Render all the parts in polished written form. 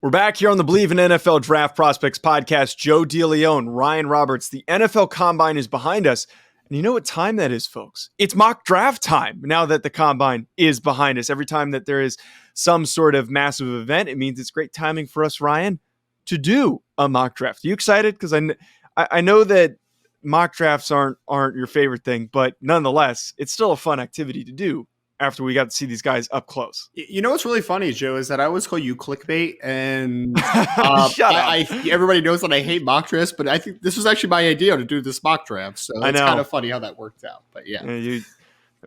We're back here on the Believe in NFL Draft Prospects podcast. Joe DeLeone, Ryan Roberts. The NFL Combine is behind us. And you know what time that is, folks? It's mock draft time now that the Combine is behind us. Every time that there is some sort of massive event, it means it's great timing for us, Ryan, to do a mock draft. Are you excited? Because I know that mock drafts aren't your favorite thing, but nonetheless, it's still a fun activity to do after we got to see these guys up close. You know what's really funny, Joe, is that I always call you clickbait, and everybody knows that I hate mock drafts, but I think this was actually my idea to do this mock draft, so it's kind of funny how that worked out. But yeah, you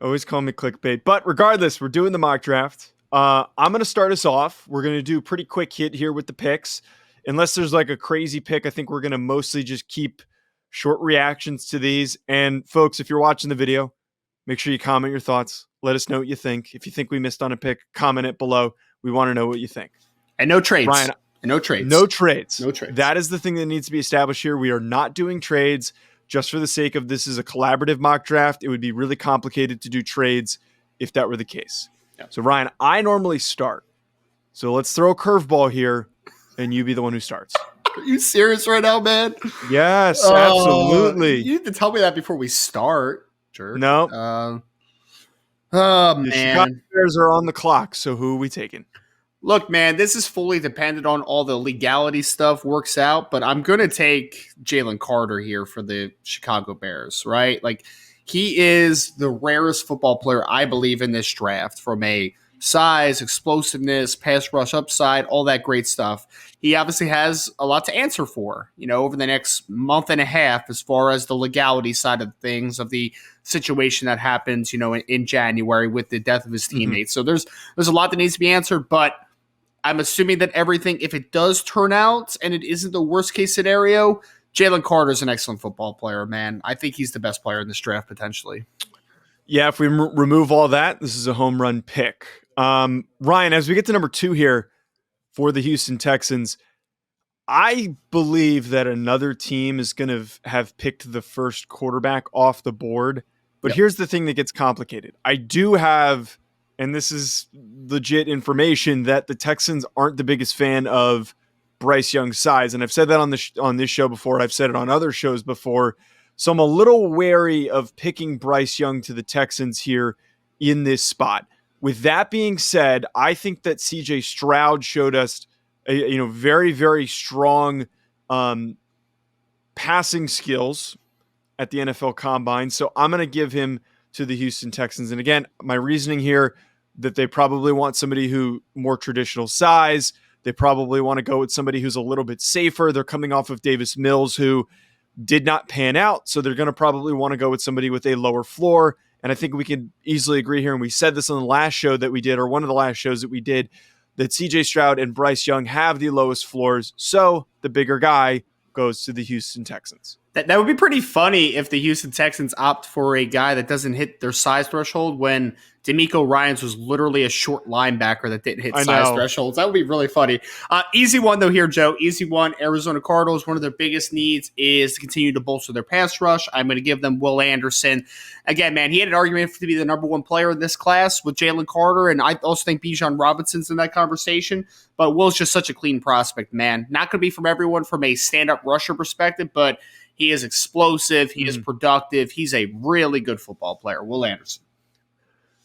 always call me clickbait. But regardless, we're doing the mock draft. I'm going to start us off. We're going to do a pretty quick hit here with the picks. Unless there's like a crazy pick, I think we're going to mostly just keep short reactions to these. And folks, if you're watching the video, make sure you comment your thoughts. Let us know what you think. If you think we missed on a pick, comment it below. We want to know what you think. And no trades. Ryan, no trades. No trades. No trades. That is the thing that needs to be established here. We are not doing trades just for the sake of this is a collaborative mock draft. It would be really complicated to do trades if that were the case. Yeah. So, Ryan, I normally start. So let's throw a curveball here, and you be the one who starts. Are you serious right now, man? Yes, absolutely. You need to tell me that before we start. Sure. No. Oh, the man. Chicago Bears are on the clock, so who are we taking? Look, man, this is fully dependent on all the legality stuff works out, but I'm going to take Jalen Carter here for the Chicago Bears, right? Like, he is the rarest football player, I believe, in this draft from a size, explosiveness, pass rush upside, all that great stuff. He obviously has a lot to answer for, over the next month and a half as far as the legality side of things of the situation that happens, in January with the death of his teammates. So there's a lot that needs to be answered, but I'm assuming that everything, if it does turn out and it isn't the worst case scenario, Jalen Carter is an excellent football player, man. I think he's the best player in this draft potentially. Yeah, if we remove all that, this is a home run pick. Ryan, as we get to number 2 here for the Houston Texans, I believe that another team is going to have picked the first quarterback off the board. But Here's the thing that gets complicated. I do have, and this is legit information, that the Texans aren't the biggest fan of Bryce Young's size. And I've said that on this show before. I've said it on other shows before. So I'm a little wary of picking Bryce Young to the Texans here in this spot. With that being said, I think that C.J. Stroud showed us very, very strong passing skills at the NFL Combine. So I'm going to give him to the Houston Texans. And again, my reasoning here that they probably want somebody who more traditional size. They probably want to go with somebody who's a little bit safer. They're coming off of Davis Mills, who did not pan out. So they're going to probably want to go with somebody with a lower floor. And I think we can easily agree here, and we said this on the last show that we did, or one of the last shows that we did, that C.J. Stroud and Bryce Young have the lowest floors. So the bigger guy goes to the Houston Texans. That would be pretty funny if the Houston Texans opt for a guy that doesn't hit their size threshold when D'Amico Ryans was literally a short linebacker that didn't hit size thresholds. That would be really funny. Easy one, though, here, Joe. Easy one. Arizona Cardinals, one of their biggest needs is to continue to bolster their pass rush. I'm going to give them Will Anderson. Again, man, he had an argument to be the number 1 player in this class with Jalen Carter, and I also think Bijan Robinson's in that conversation. But Will's just such a clean prospect, man. Not going to be from everyone from a stand-up rusher perspective, but he is explosive. He is productive. He's a really good football player, Will Anderson.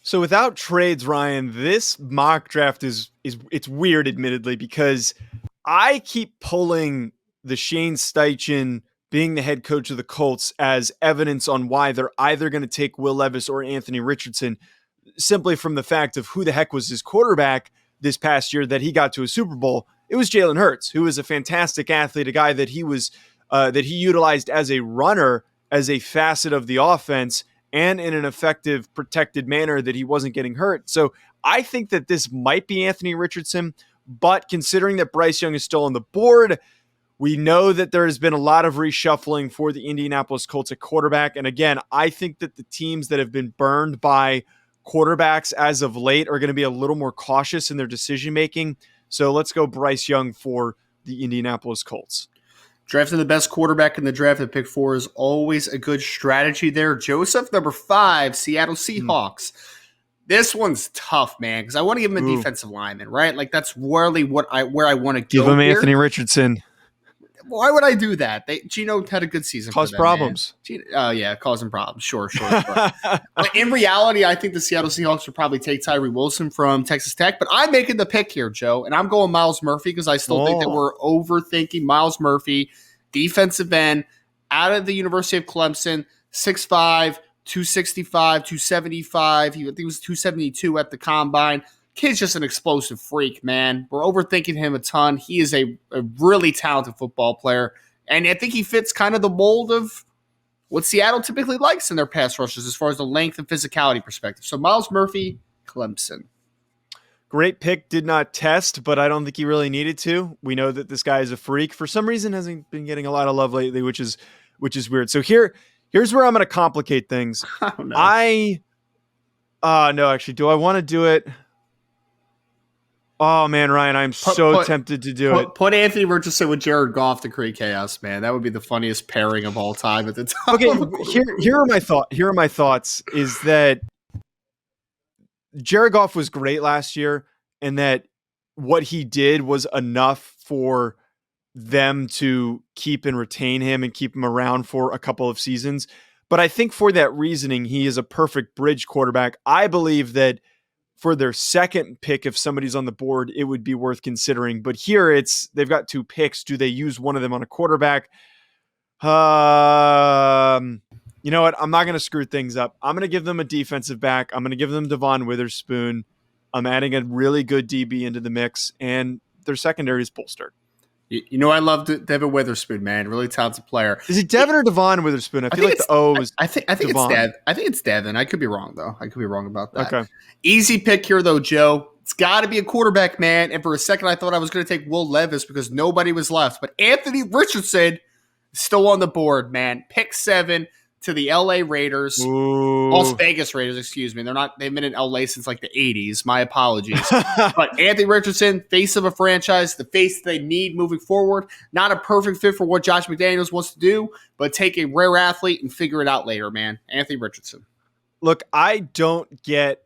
So without trades, Ryan, this mock draft is it's weird, admittedly, because I keep pulling the Shane Steichen being the head coach of the Colts as evidence on why they're either going to take Will Levis or Anthony Richardson, simply from the fact of who the heck was his quarterback this past year that he got to a Super Bowl. It was Jalen Hurts, who was a fantastic athlete, a guy that he was that he utilized as a runner, as a facet of the offense, and in an effective, protected manner that he wasn't getting hurt. So I think that this might be Anthony Richardson, but considering that Bryce Young is still on the board, we know that there has been a lot of reshuffling for the Indianapolis Colts at quarterback. And again, I think that the teams that have been burned by quarterbacks as of late are going to be a little more cautious in their decision-making. So let's go Bryce Young for the Indianapolis Colts. Drafting the best quarterback in the draft at pick 4 is always a good strategy there. Joseph, number 5, Seattle Seahawks. This one's tough, man, because I want to give him a defensive lineman, right? Like that's really where I want to Give go him here. Anthony Richardson. Why would I do that? Gino had a good season Cause for them, problems. Man. Oh, yeah, causing problems. Sure. But in reality, I think the Seattle Seahawks would probably take Tyree Wilson from Texas Tech. But I'm making the pick here, Joe, and I'm going Miles Murphy because I still think that we're overthinking Miles Murphy, defensive end, out of the University of Clemson, 6'5", 265, 275. I think he was 272 at the combine. Kid's just an explosive freak, man. We're overthinking him a ton. He is a really talented football player. And I think he fits kind of the mold of what Seattle typically likes in their pass rushes as far as the length and physicality perspective. So Miles Murphy, Clemson. Great pick. Did not test, but I don't think he really needed to. We know that this guy is a freak. For some reason, hasn't been getting a lot of love lately, which is weird. So here's where I'm going to complicate things. Oh, no. No, actually, do I want to do it? Oh man, Ryan, I'm so tempted to do it. Put Anthony Richardson with Jared Goff to create chaos, man. That would be the funniest pairing of all time at the time. Okay, here are my thoughts. Is that Jared Goff was great last year, and that what he did was enough for them to keep and retain him and keep him around for a couple of seasons. But I think for that reasoning, he is a perfect bridge quarterback. I believe that for their second pick, if somebody's on the board, it would be worth considering. But here they've got 2 picks. Do they use one of them on a quarterback? You know what? I'm not going to screw things up. I'm going to give them a defensive back. I'm going to give them Devon Witherspoon. I'm adding a really good DB into the mix, and their secondary is bolstered. You know, I love Devin Witherspoon, man. Really talented player. Is it Devin or Devon Witherspoon? I feel like the O is. I think Devon. It's Dev. I think it's Devin. I could be wrong though. I could be wrong about that. Okay. Easy pick here though, Joe. It's got to be a quarterback, man. And for a second, I thought I was going to take Will Levis because nobody was left. But Anthony Richardson is still on the board, man. Pick 7 to the LA Raiders. Ooh. Las Vegas Raiders, excuse me. They've been in LA since like the 80s. My apologies. But Anthony Richardson, face of a franchise, the face they need moving forward. Not a perfect fit for what Josh McDaniels wants to do, but take a rare athlete and figure it out later, man. Anthony Richardson. Look, I don't get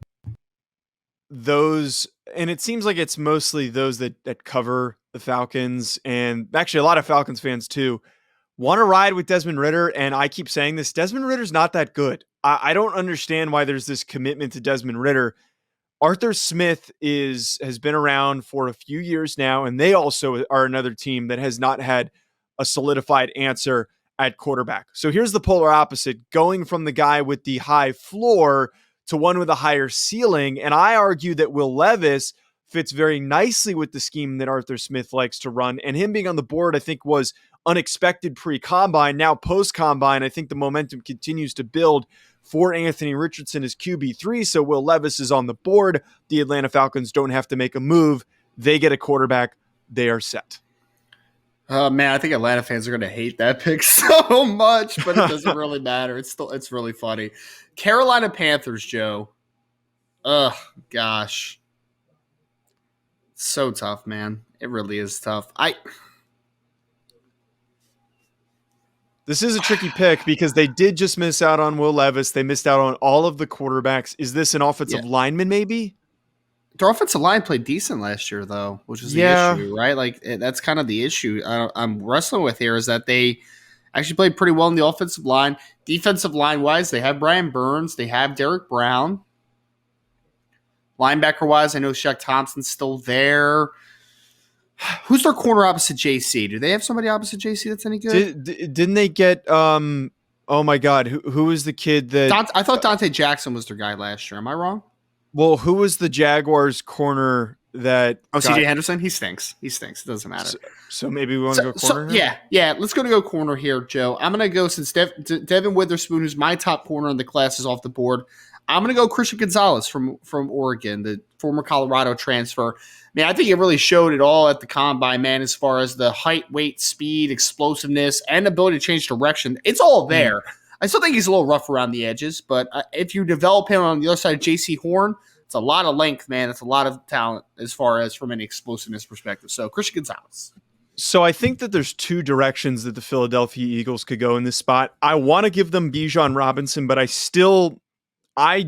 those, and it seems like it's mostly those that cover the Falcons, and actually a lot of Falcons fans too, want to ride with Desmond Ridder. And I keep saying this, Desmond Ritter's not that good. I don't understand why there's this commitment to Desmond Ridder. Arthur Smith has been around for a few years now, and they also are another team that has not had a solidified answer at quarterback. So here's the polar opposite, going from the guy with the high floor to one with a higher ceiling. And I argue that Will Levis fits very nicely with the scheme that Arthur Smith likes to run. And him being on the board, I think, was unexpected pre-combine. Now post-combine, I think the momentum continues to build for Anthony Richardson as QB3. So Will Levis is on the board. The Atlanta Falcons don't have to make a move. They get a quarterback. They are set. Man, I think Atlanta fans are going to hate that pick so much, but it doesn't really matter. It's really funny. Carolina Panthers, Joe. Ugh, gosh. So tough, man. It really is tough. This is a tricky pick because they did just miss out on Will Levis. They missed out on all of the quarterbacks. Is this an offensive lineman maybe? Their offensive line played decent last year, though, which is the issue, right? Like, that's kind of the issue I'm wrestling with here is that they actually played pretty well in the offensive line. Defensive line-wise, they have Brian Burns. They have Derek Brown. Linebacker-wise, I know Shaq Thompson's still there. Who's their corner opposite JC? Do they have somebody opposite JC that's any good? Didn't they get oh my God, who was the kid that I thought Dante Jackson was their guy last year. Am I wrong? Well, who was the Jaguars corner that CJ Henderson? He stinks. It doesn't matter. So maybe we want to go corner? Yeah. Let's go corner here, Joe. I'm going to go since Devin Witherspoon, who's my top corner in the class, is off the board. I'm going to go Christian Gonzalez from Oregon, the former Colorado transfer. Man, I think it really showed it all at the combine, man, as far as the height, weight, speed, explosiveness, and ability to change direction. It's all there. I still think he's a little rough around the edges, but if you develop him on the other side of J.C. Horn, it's a lot of length, man. It's a lot of talent as far as from an explosiveness perspective. So Christian Gonzalez. So I think that there's 2 directions that the Philadelphia Eagles could go in this spot. I want to give them Bijan Robinson, but I still I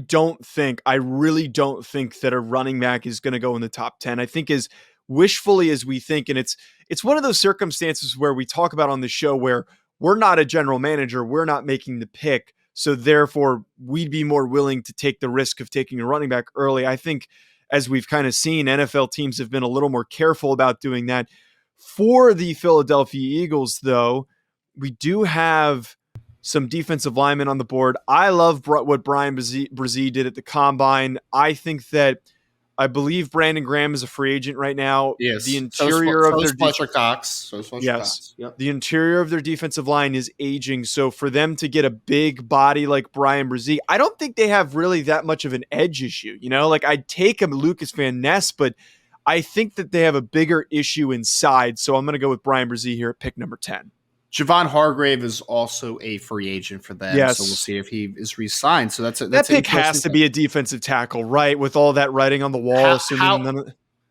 really don't think that a running back is going to go in the top 10. I think as wishfully as we think, and it's one of those circumstances where we talk about on the show where we're not a general manager, we're not making the pick, so therefore we'd be more willing to take the risk of taking a running back early. I think as we've kind of seen, NFL teams have been a little more careful about doing that. For the Philadelphia Eagles, though, we do have some defensive linemen on the board. I love what Brian Brzee did at the Combine. I believe Brandon Graham is a free agent right now. Yes. The interior of their Fletcher Cox. Yes. Yep. The interior of their defensive line is aging. So for them to get a big body like Brian Brzee, I don't think they have really that much of an edge issue. Like I'd take a Lucas Van Ness, but I think that they have a bigger issue inside. So I'm going to go with Brian Brzee here at pick number 10. Javon Hargrave is also a free agent for them, yes. So we'll see if he is re-signed. So that's that pick has to be a defensive tackle, right? With all that writing on the wall.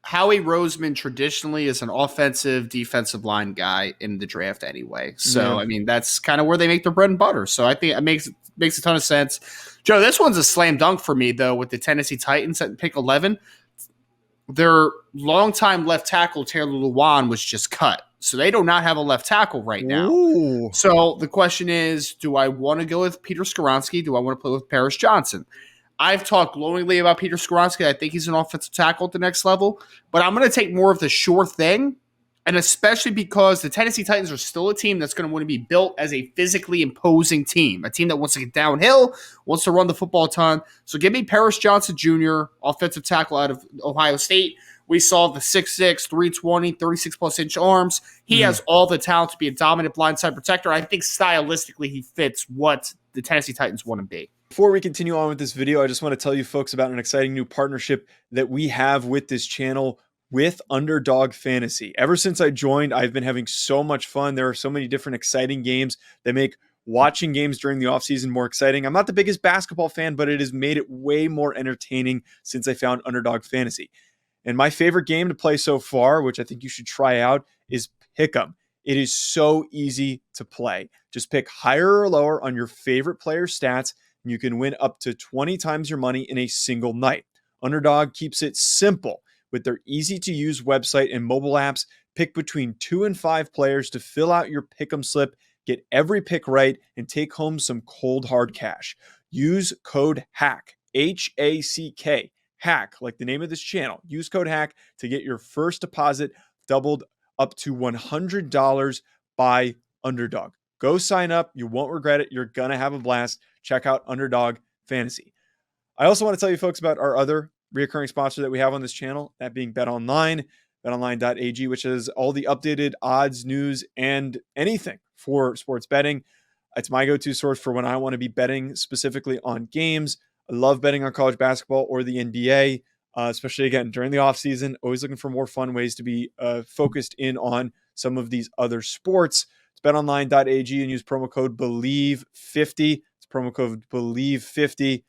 Howie Roseman traditionally is an offensive defensive line guy in the draft anyway. So, I mean, that's kind of where they make their bread and butter. So I think it makes a ton of sense. Joe, this one's a slam dunk for me, though, with the Tennessee Titans at pick 11. Their longtime left tackle, Taylor Lewan, was just cut. So they do not have a left tackle right now. Ooh. So the question is, do I want to go with Peter Skoronski? Do I want to play with Paris Johnson? I've talked glowingly about Peter Skoronski. I think he's an offensive tackle at the next level. But I'm going to take more of the sure thing, and especially because the Tennessee Titans are still a team that's going to want to be built as a physically imposing team, a team that wants to get downhill, wants to run the football a ton. So give me Paris Johnson Jr., offensive tackle out of Ohio State. We saw the 6'6", 320, 36-plus inch arms. He has all the talent to be a dominant blindside protector. I think stylistically he fits what the Tennessee Titans want to be. Before we continue on with this video, I just want to tell you folks about an exciting new partnership that we have with this channel with Underdog Fantasy. Ever since I joined, I've been having so much fun. There are so many different exciting games that make watching games during the offseason more exciting. I'm not the biggest basketball fan, but it has made it way more entertaining since I found Underdog Fantasy. And my favorite game to play so far, which I think you should try out, is Pick'em. It is so easy to play. Just pick higher or lower on your favorite player's stats, and you can win up to 20 times your money in a single night. Underdog keeps it simple with their easy-to-use website and mobile apps. Pick between 2 and 5 players to fill out your Pick'em slip, get every pick right, and take home some cold hard cash. Use code HACK, H-A-C-K, HACK, like the name of this channel. Use code HACK to get your first deposit doubled up to $100 by Underdog. Go sign up. You won't regret it. You're going to have a blast. Check out Underdog Fantasy. I also want to tell you folks about our other recurring sponsor that we have on this channel, that being BetOnline, betonline.ag, which has all the updated odds, news, and anything for sports betting. It's my go-to source for when I want to be betting specifically on games. I love betting on college basketball or the NBA, especially, again, during the offseason. Always looking for more fun ways to be focused in on some of these other sports. It's betonline.ag and use promo code BELIEVE50. It's promo code BELIEVE50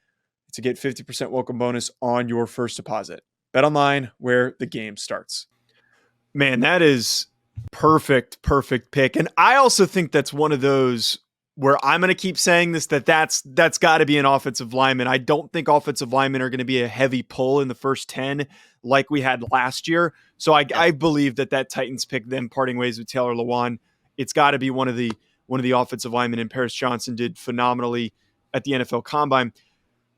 to get 50% welcome bonus on your first deposit. BetOnline, where the game starts. Man, that is perfect pick. And I also think that's one of those where I'm going to keep saying this, that's got to be an offensive lineman. I don't think offensive linemen are going to be a heavy pull in the first 10 like we had last year. So I believe that Titans pick, them parting ways with Taylor Lewan, it's got to be one of the offensive linemen, and Paris Johnson did phenomenally at the NFL Combine.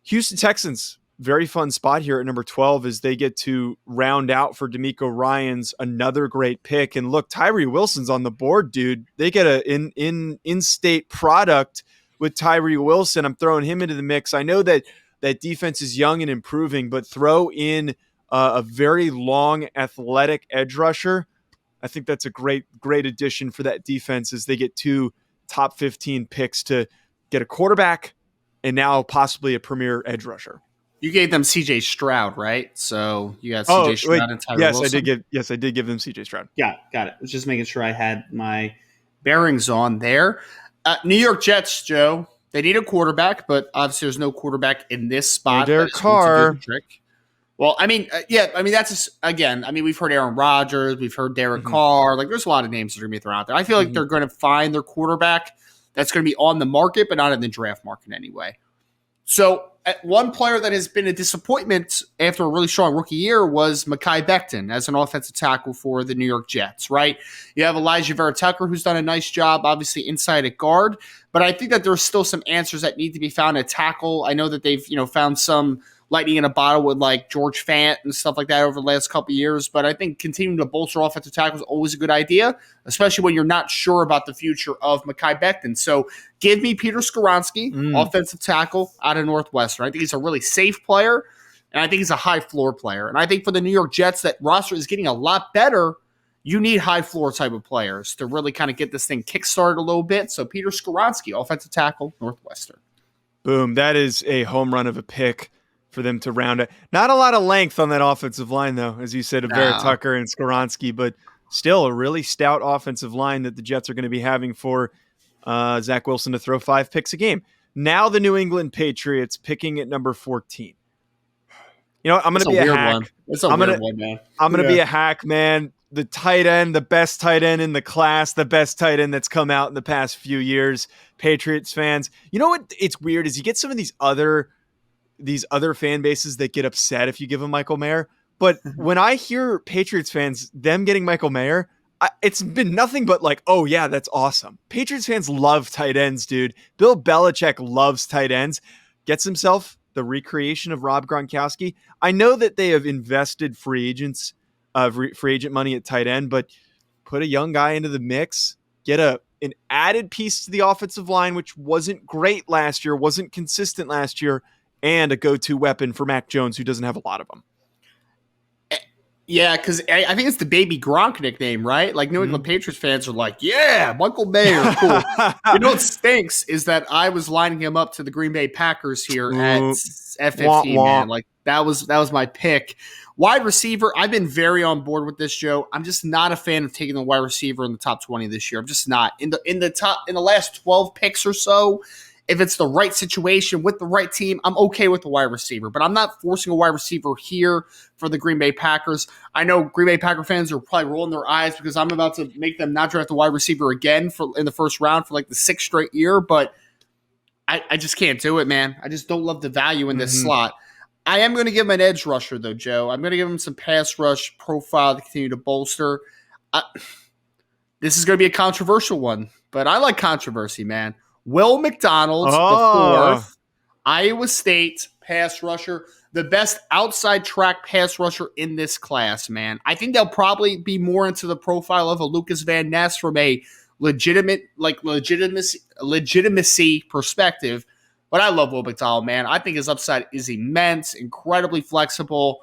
Houston Texans, very fun spot here at number 12 as they get to round out for DeMeco Ryans another great pick. And look, Tyree Wilson's on the board, dude. They get an in-state product with Tyree Wilson. I'm throwing him into the mix. I know that defense is young and improving, but throw in a very long, athletic edge rusher. I think that's a great addition for that defense as they get 2 top 15 picks to get a quarterback and now possibly a premier edge rusher. You gave them C.J. Stroud, right? So you got C.J. Stroud and Tyree Wilson? I did give them C.J. Stroud. Got it. I was just making sure I had my bearings on there. New York Jets, Joe, they need a quarterback, but obviously there's no quarterback in this spot. Derek Carr. Well, that's we've heard Aaron Rodgers, we've heard Derek Carr. Like, there's a lot of names that are going to be thrown out there. I feel like they're going to find their quarterback that's going to be on the market, but not in the draft market anyway. So one player that has been a disappointment after a really strong rookie year was Mekhi Becton as an offensive tackle for the New York Jets, right? You have Elijah Vera Tucker, who's done a nice job, obviously inside at guard, but I think that there's still some answers that need to be found at tackle. I know that they've, found some lightning in a bottle with like George Fant and stuff like that over the last couple of years, but I think continuing to bolster offensive tackle is always a good idea, especially when you're not sure about the future of Mekhi Becton. So give me Peter Skoronski, offensive tackle out of Northwestern. I think he's a really safe player, and I think he's a high floor player. And I think for the New York Jets, that roster is getting a lot better. You need high floor type of players to really kind of get this thing kickstarted a little bit. So Peter Skoronski, offensive tackle, Northwestern. Boom. That is a home run of a pick for them to round it. Not a lot of length on that offensive line, though, as you said, of Vera Tucker and Skoronski, but still a really stout offensive line that the Jets are going to be having for Zach Wilson to throw 5 picks a game. Now the New England Patriots picking at number 14. I'm going to be a hack. It's a weird one, man. I'm going to be a hack, man. The tight end, the best tight end in the class, the best tight end that's come out in the past few years. Patriots fans. You know what? It's weird is you get some of these other fan bases that get upset if you give them Michael Mayer. But when I hear Patriots fans, them getting Michael Mayer, it's been nothing but like, oh yeah, that's awesome. Patriots fans love tight ends, dude. Bill Belichick loves tight ends. Gets himself the recreation of Rob Gronkowski. I know that they have invested free agent money at tight end, but put a young guy into the mix, get an added piece to the offensive line, which wasn't great last year, wasn't consistent last year, and a go-to weapon for Mac Jones, who doesn't have a lot of them. Yeah, because I think it's the baby Gronk nickname, right? Like New England Patriots fans are like, yeah, Michael Mayer, cool. What stinks is that I was lining him up to the Green Bay Packers here at F15, man. Like that was my pick. Wide receiver, I've been very on board with this, Joe. I'm just not a fan of taking the wide receiver in the top 20 this year. I'm just not. In the last 12 picks or so, if it's the right situation with the right team, I'm okay with the wide receiver, but I'm not forcing a wide receiver here for the Green Bay Packers. I know Green Bay Packer fans are probably rolling their eyes because I'm about to make them not draft a wide receiver again in the first round for like the 6th straight year, but I just can't do it, man. I just don't love the value in this slot. I am going to give him an edge rusher, though, Joe. I'm going to give him some pass rush profile to continue to bolster. This is going to be a controversial one, but I like controversy, man. Will McDonald, the 4th, Iowa State pass rusher, the best outside track pass rusher in this class, man. I think they'll probably be more into the profile of a Lucas Van Ness from a legitimacy perspective. But I love Will McDonald, man. I think his upside is immense, incredibly flexible,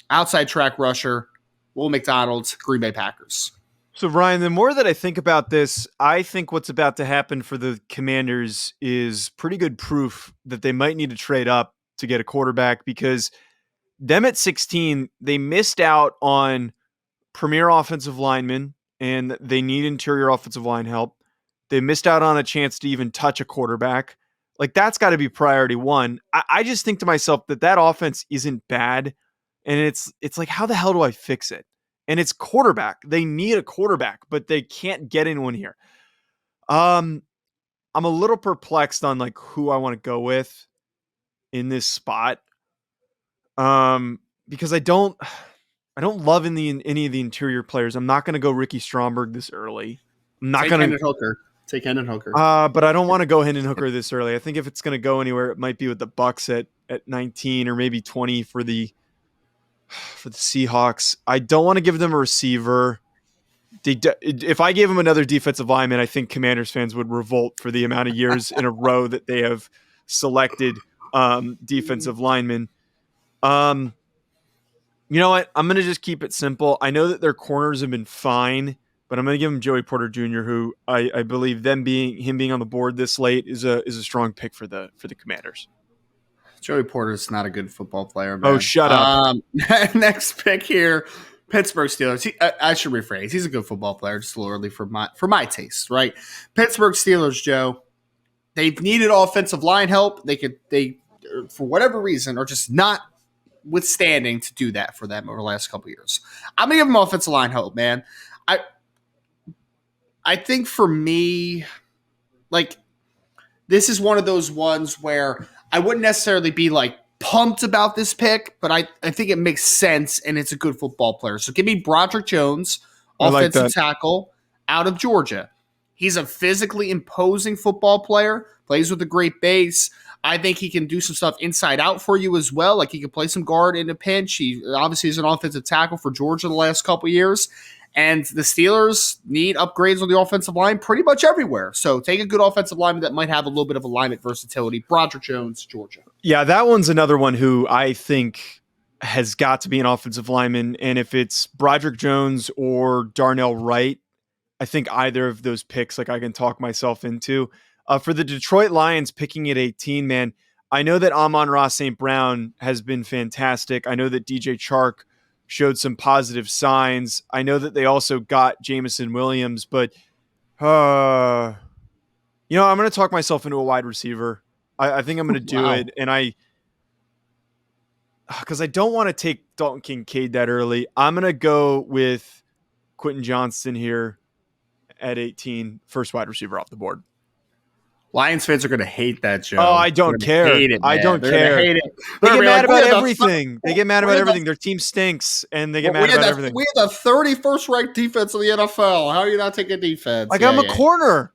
outside track rusher. Will McDonald, Green Bay Packers. So, Ryan, the more that I think about this, I think what's about to happen for the Commanders is pretty good proof that they might need to trade up to get a quarterback, because them at 16, they missed out on premier offensive linemen, and they need interior offensive line help. They missed out on a chance to even touch a quarterback. Like, that's got to be priority one. I just think to myself that offense isn't bad, and it's like, how the hell do I fix it? And it's quarterback. They need a quarterback, but they can't get anyone here. I'm a little perplexed on like who I want to go with in this spot. Because I don't love any of the interior players. I'm not going to go Ricky Stromberg this early. I'm not going to take Hendon Hooker. But I don't want to go Hendon Hooker this early. I think if it's going to go anywhere, it might be with the Bucks at 19 or maybe 20 for the Seahawks. I don't want to give them a receiver. If I gave them another defensive lineman, I think Commanders fans would revolt for the amount of years in a row that they have selected defensive linemen. You know what? I'm going to just keep it simple. I know that their corners have been fine, but I'm going to give them Joey Porter Jr., who I believe him being on the board this late is a strong pick for the Commanders. Joey Porter's not a good football player, man. Oh, shut up. Next pick here, Pittsburgh Steelers. I should rephrase. He's a good football player, just a little early for my taste, right? Pittsburgh Steelers, Joe. They've needed offensive line help. They for whatever reason are just not withstanding to do that for them over the last couple of years. I'm gonna give them offensive line help, man. I think for me, like, this is one of those ones where I wouldn't necessarily be like pumped about this pick, but I think it makes sense and it's a good football player. So give me Broderick Jones, I like offensive that. tackle out of Georgia. He's a physically imposing football player, plays with a great base. I think he can do some stuff inside out for you as well. Like he can play some guard in a pinch. He obviously is an offensive tackle for Georgia the last couple of years. And the Steelers need upgrades on the offensive line pretty much everywhere. So take a good offensive lineman that might have a little bit of alignment versatility. Broderick Jones, Georgia. Yeah, that one's another one who I think has got to be an offensive lineman. And if it's Broderick Jones or Darnell Wright, I think either of those picks, like I can talk myself into. For the Detroit Lions picking at 18, man, I know that Amon-Ra St. Brown has been fantastic. I know that DJ Chark showed some positive signs. I know that they also got Jameson Williams, but I'm going to talk myself into a wide receiver. I think I'm going to do it. And because I don't want to take Dalton Kincaid that early, I'm going to go with Quentin Johnston here at 18, first wide receiver off the board. Lions fans are going to hate that, Joe. Oh, I don't care. Hate it, I don't They're care. Hate it. They get mad like, about everything. They get mad about everything. Their team stinks, and they get mad about everything. We had the 31st ranked defense in the NFL. How are you not taking defense? I got him a corner.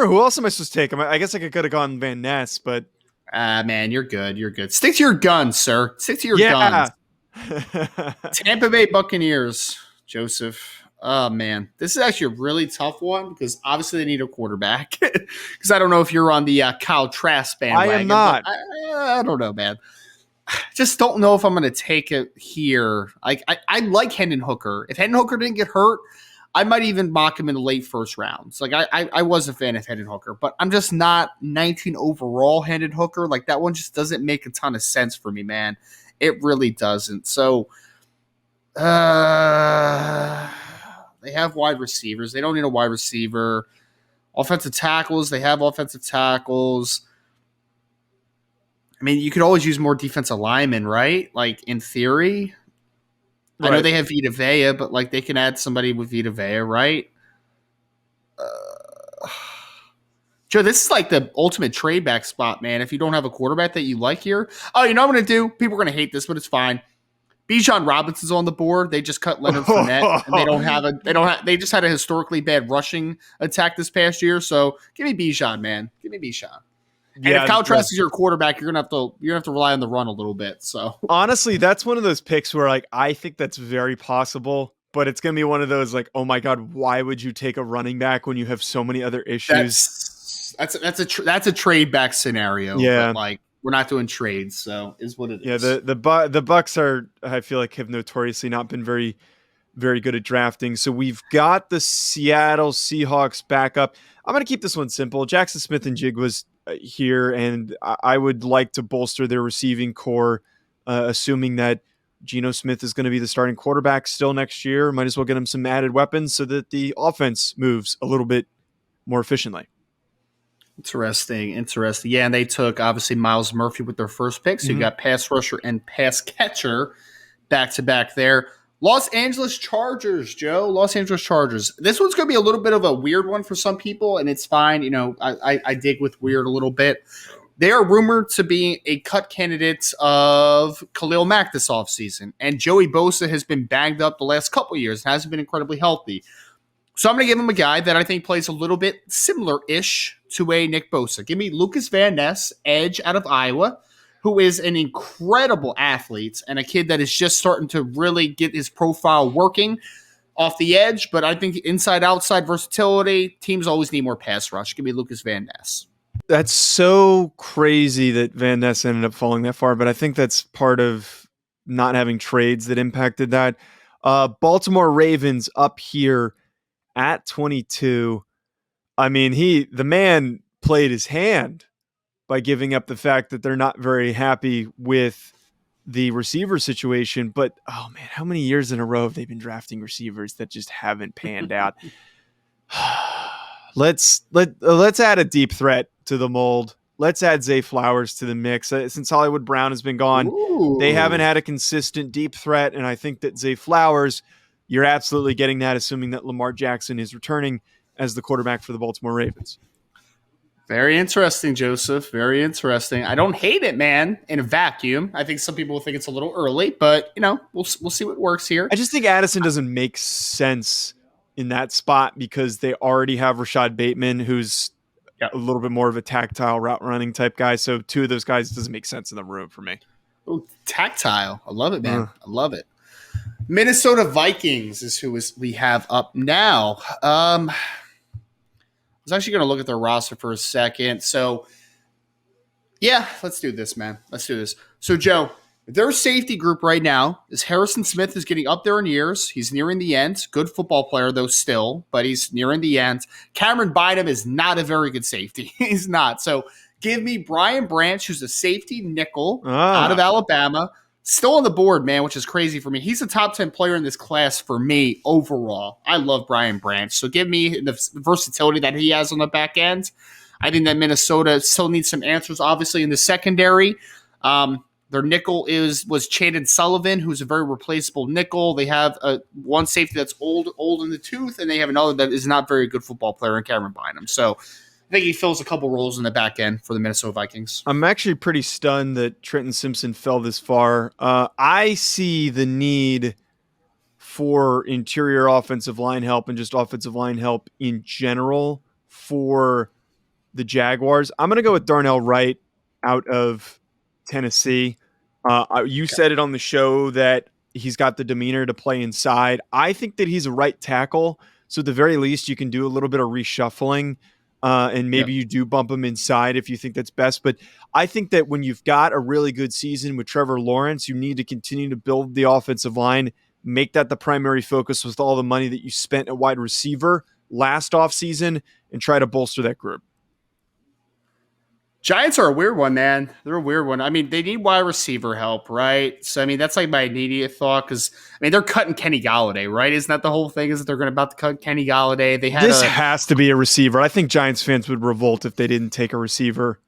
Who else am I supposed to take? I guess I could have gone Van Ness, but man, you're good. You're good. Stick to your guns, sir. Stick to your guns. Tampa Bay Buccaneers, Joseph. Oh, man. This is actually a really tough one because obviously they need a quarterback. Because I don't know if you're on the Kyle Trask bandwagon. I am not. I don't know, man. Just don't know if I'm going to take it here. I like Hendon Hooker. If Hendon Hooker didn't get hurt, I might even mock him in the late first rounds. Like I was a fan of Hendon Hooker, but I'm just not 19 overall Hendon Hooker. Like that one just doesn't make a ton of sense for me, man. It really doesn't. So, they have wide receivers. They don't need a wide receiver. Offensive tackles. They have offensive tackles. I mean, you could always use more defensive linemen, right? Like, in theory. Right. I know they have Vita Vea, but, like, they can add somebody with Vita Vea, right? Joe, this is like the ultimate trade back spot, man. If you don't have a quarterback that you like here. Oh, you know what I'm going to do? People are going to hate this, but it's fine. Bijan Robinson's on the board. They just cut Leonard Fournette, and they just had a historically bad rushing attack this past year. So give me Bijan, man. Give me Bijan. And if Kyle Trask is your quarterback, you're gonna have to rely on the run a little bit. So honestly, that's one of those picks where like I think that's very possible, but it's gonna be one of those like, oh my god, why would you take a running back when you have so many other issues? That's a trade back scenario. Yeah, but like. We're not doing trades, so is what it is. Yeah, the Bucks are, I feel like, have notoriously not been very, very good at drafting. So we've got the Seattle Seahawks back up. I'm going to keep this one simple. Jackson Smith and Jig was here, and I would like to bolster their receiving core, assuming that Geno Smith is going to be the starting quarterback still next year. Might as well get him some added weapons so that the offense moves a little bit more efficiently. Interesting. Yeah, and they took, obviously, Myles Murphy with their first pick. So you got pass rusher and pass catcher back-to-back there. Los Angeles Chargers, Joe. Los Angeles Chargers. This one's going to be a little bit of a weird one for some people, and it's fine. You know, I dig with weird a little bit. They are rumored to be a cut candidate of Khalil Mack this offseason, and Joey Bosa has been banged up the last couple of years and hasn't been incredibly healthy. So I'm going to give him a guy that I think plays a little bit similar-ish to a Nick Bosa. Give me Lucas Van Ness, edge out of Iowa, who is an incredible athlete and a kid that is just starting to really get his profile working off the edge. But I think inside-outside versatility, teams always need more pass rush. Give me Lucas Van Ness. That's so crazy that Van Ness ended up falling that far, but I think that's part of not having trades that impacted that. Baltimore Ravens up here at 22. I mean, the man played his hand by giving up the fact that they're not very happy with the receiver situation. But, oh man, how many years in a row have they been drafting receivers that just haven't panned out? Let's add a deep threat to the mold. Let's add Zay Flowers to the mix. Since Hollywood Brown has been gone, They haven't had a consistent deep threat, and I think that Zay Flowers, you're absolutely getting that, assuming that Lamar Jackson is returning as the quarterback for the Baltimore Ravens. Very interesting, Joseph. Very interesting. I don't hate it, man. In a vacuum, I think some people will think it's a little early, but we'll see what works here. I just think Addison doesn't make sense in that spot because they already have Rashad Bateman, who's Yep. a little bit more of a tactile route running type guy. So two of those guys doesn't make sense in the room for me. Ooh, tactile. I love it, man. I love it. Minnesota Vikings is who we have up now. I was actually going to look at their roster for a second. So, yeah, let's do this, man. Let's do this. So, Joe, their safety group right now is Harrison Smith is getting up there in years. He's nearing the end. Good football player, though, still, but he's nearing the end. Cameron Bynum is not a very good safety. He's not. So, give me Brian Branch, who's a safety nickel out of Alabama. Still on the board, man, which is crazy for me. He's a top 10 player in this class for me overall. I love Brian Branch. So give me the versatility that he has on the back end. I think that Minnesota still needs some answers, obviously, in the secondary. Their nickel was Chandon Sullivan, who's a very replaceable nickel. They have one safety that's old in the tooth, and they have another that is not very good football player in Cameron Bynum. So I think he fills a couple roles in the back end for the Minnesota Vikings. I'm actually pretty stunned that Trenton Simpson fell this far. I see the need for interior offensive line help and just offensive line help in general for the Jaguars. I'm going to go with Darnell Wright out of Tennessee. You said it on the show that he's got the demeanor to play inside. I think that he's a right tackle. So at the very least, you can do a little bit of reshuffling. And maybe you do bump him inside if you think that's best. But I think that when you've got a really good season with Trevor Lawrence, you need to continue to build the offensive line, make that the primary focus with all the money that you spent at wide receiver last offseason, and try to bolster that group. Giants are a weird one, man. They're a weird one. I mean, they need wide receiver help, right? So, I mean, that's like my immediate thought because, I mean, they're cutting Kenny Galladay, right? Isn't that the whole thing? Is that they're about to cut Kenny Galladay? This has to be a receiver. I think Giants fans would revolt if they didn't take a receiver.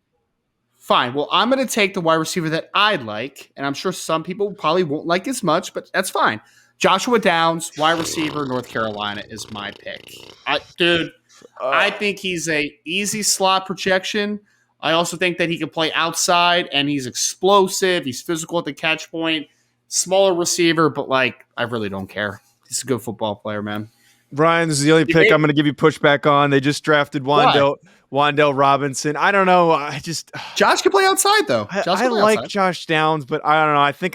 Fine. Well, I'm going to take the wide receiver that I like, and I'm sure some people probably won't like as much, but that's fine. Joshua Downs, wide receiver, North Carolina is my pick. I think he's a easy slot projection. I also think that he can play outside, and he's explosive. He's physical at the catch point. Smaller receiver, but, I really don't care. He's a good football player, man. Brian, this is the only pick I'm going to give you pushback on. They just drafted Wan'Dale Robinson. I don't know. Josh can play outside, though. I like Josh Downs, but I don't know. I think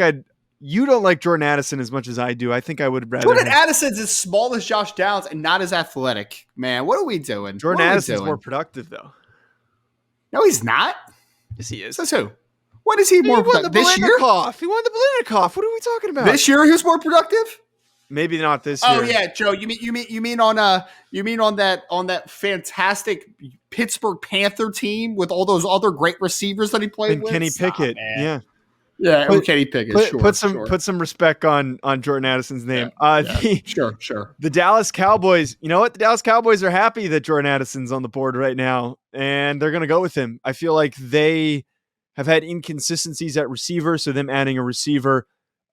you don't like Jordan Addison as much as I do. I think I would rather. Jordan Addison's as small as Josh Downs and not as athletic. Man, what are we doing? Jordan Addison's more productive, though. No, he's not. Yes, he is. Says who? What is he more productive this year? He won the Biletnikoff. What are we talking about? This year he was more productive? Maybe not this year. Oh yeah, Joe. You mean on that fantastic Pittsburgh Panther team with all those other great receivers that he played and with? Kenny Pickett. Yeah. Yeah, Kenny Pickett. Put some respect on Jordan Addison's name. Sure. The Dallas Cowboys. You know what? The Dallas Cowboys are happy that Jordan Addison's on the board right now, and they're going to go with him. I feel like they have had inconsistencies at receiver, so them adding a receiver,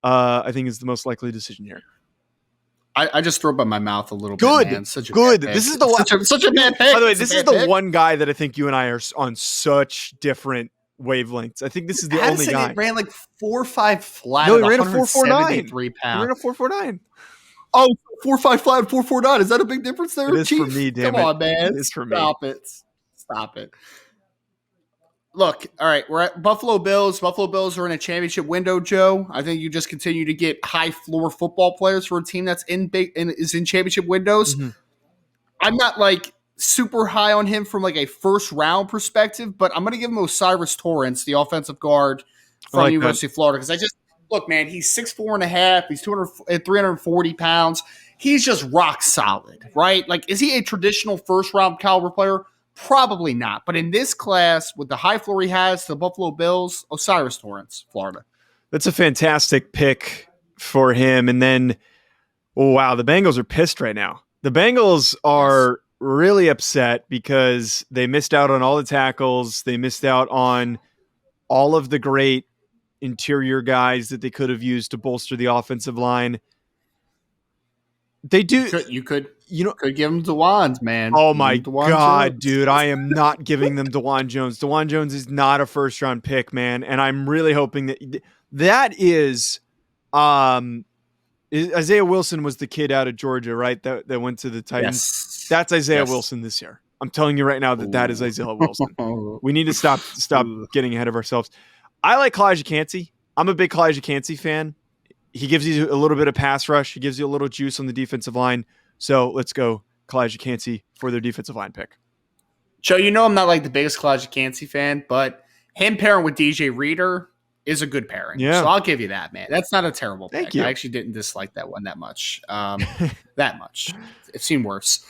I think, is the most likely decision here. I just threw up in my mouth a little bit. Man. Such a good. Bad pick. This is the such a bad pick. By the way, this is the one guy that I think you and I are on such different wavelengths. I think this is the only guy. Ran 4.5 flat. No, he ran a 4.49. 3 pounds. He ran a 4.49. Oh, 4.5 flat, 4.49. Is that a big difference there? It is Chief? For me, damn Come it. on, man. It is for me. Stop it. Look, all right, we're at Buffalo Bills. Buffalo Bills are in a championship window, Joe. I think you just continue to get high floor football players for a team that's is in championship windows. Mm-hmm. I'm not super high on him from a first round perspective, but I'm going to give him Osiris Torrance, the offensive guard from University of Florida, because look, man, he's 6'4.5", he's 340 pounds. He's just rock solid, right? Is he a traditional first round caliber player? Probably not. But in this class, with the high floor he has, the Buffalo Bills, Osiris Torrance, Florida. That's a fantastic pick for him. And then, oh, wow, the Bengals are pissed right now. The Bengals are really upset because they missed out on all the tackles. They missed out on all of the great interior guys that they could have used to bolster the offensive line. They do. You could. You know, Could give him DeWans, man. oh Give my him DeWan God, Jones. dude. I am not giving them DeWan Jones. DeWan Jones is not a first round pick, man. And I'm really hoping that is Isaiah Wilson was the kid out of Georgia, right? That went to the Titans. Yes. That's Isaiah Yes. Wilson this year. I'm telling you right now that is Ooh. Isaiah Wilson. We need to stop getting ahead of ourselves. I like Kalijah Kancey. I'm a big Kalijah Kancey fan. He gives you a little bit of pass rush. He gives you a little juice on the defensive line. So let's go Kalijah Kancey for their defensive line pick. Joe, you know I'm not like the biggest Kalijah Kancey fan, but him pairing with DJ Reader is a good pairing. Yeah. So I'll give you that, man. That's not a terrible pick. Thank you. I actually didn't dislike that one that much. That much. It seemed worse.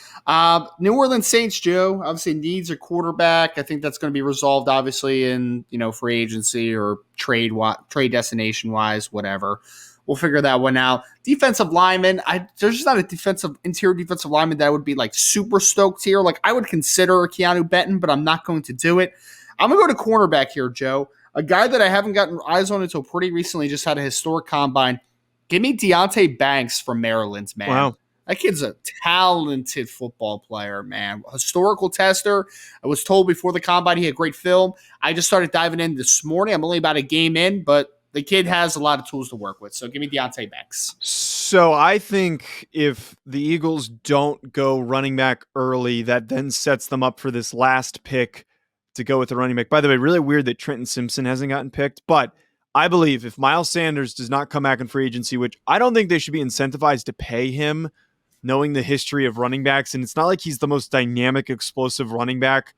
New Orleans Saints, Joe, obviously needs a quarterback. I think that's going to be resolved, obviously, in free agency or trade destination wise, whatever. We'll figure that one out. Defensive lineman, there's just not a interior defensive lineman that I would be like super stoked here. Like I would consider Keanu Benton, but I'm not going to do it. I'm going to go to cornerback here, Joe. A guy that I haven't gotten eyes on until pretty recently, just had a historic combine. Give me Deonte Banks from Maryland, man. Wow. That kid's a talented football player, man. Historical tester. I was told before the combine he had great film. I just started diving in this morning. I'm only about a game in, but the kid has a lot of tools to work with. So give me Deonte Banks. So I think if the Eagles don't go running back early, that then sets them up for this last pick to go with the running back. By the way, really weird that Trenton Simpson hasn't gotten picked, but I believe if Miles Sanders does not come back in free agency, which I don't think they should be incentivized to pay him, knowing the history of running backs, and it's not like he's the most dynamic, explosive running back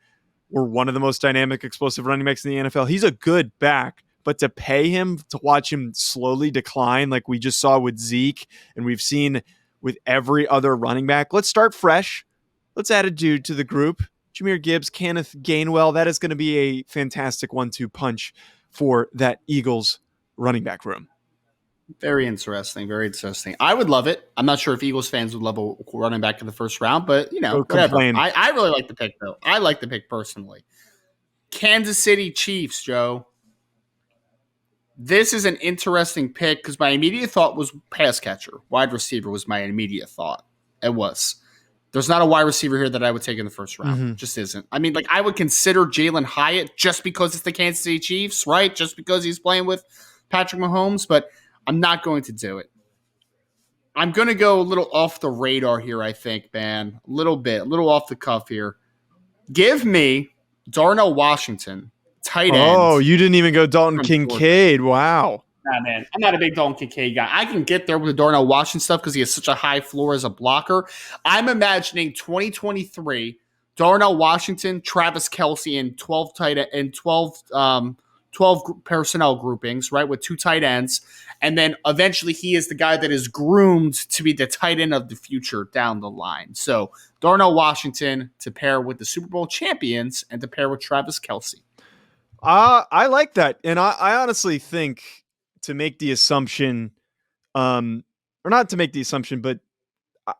or one of the most dynamic, explosive running backs in the NFL. He's a good back, but to pay him to watch him slowly decline like we just saw with Zeke and we've seen with every other running back, let's start fresh. Let's add a dude to the group. Jahmyr Gibbs, Kenneth Gainwell, that is going to be a fantastic 1-2 punch for that Eagles running back room. Very interesting. Very interesting. I would love it. I'm not sure if Eagles fans would love a running back in the first round, but, whatever. I really like the pick, though. I like the pick personally. Kansas City Chiefs, Joe. This is an interesting pick because my immediate thought was pass catcher. Wide receiver was my immediate thought. It was. There's not a wide receiver here that I would take in the first round. Mm-hmm. Just isn't. I mean, I would consider Jalen Hyatt just because it's the Kansas City Chiefs, right? Just because he's playing with Patrick Mahomes, but I'm not going to do it. I'm going to go a little off the radar here, I think, man. A little off the cuff here. Give me Darnell Washington, tight end. Oh, you didn't even go Dalton Kincaid. Wow. Nah, man, I'm not a big Dalton Kincaid guy. I can get there with the Darnell Washington stuff because he has such a high floor as a blocker. I'm imagining 2023, Darnell Washington, Travis Kelce in 12 personnel groupings, right, with 2 tight ends. And then eventually he is the guy that is groomed to be the tight end of the future down the line. So Darnell Washington to pair with the Super Bowl champions and to pair with Travis Kelce. I like that. And I honestly think to make the assumption, or not to make the assumption, but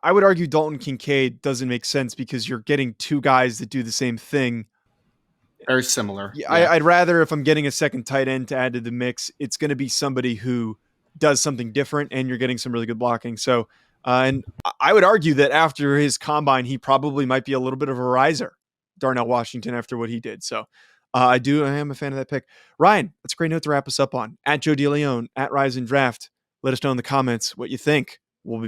I would argue Dalton Kincaid doesn't make sense because you're getting 2 guys that do the same thing. Very similar. Yeah. I'd rather, if I'm getting a second tight end to add to the mix, it's going to be somebody who does something different and you're getting some really good blocking. So, and I would argue that after his combine, he probably might be a little bit of a riser, Darnell Washington, after what he did. So I am a fan of that pick. Ryan, that's a great note to wrap us up on. At Joe DeLeone, at Rise and Draft. Let us know in the comments what you think. We'll be back.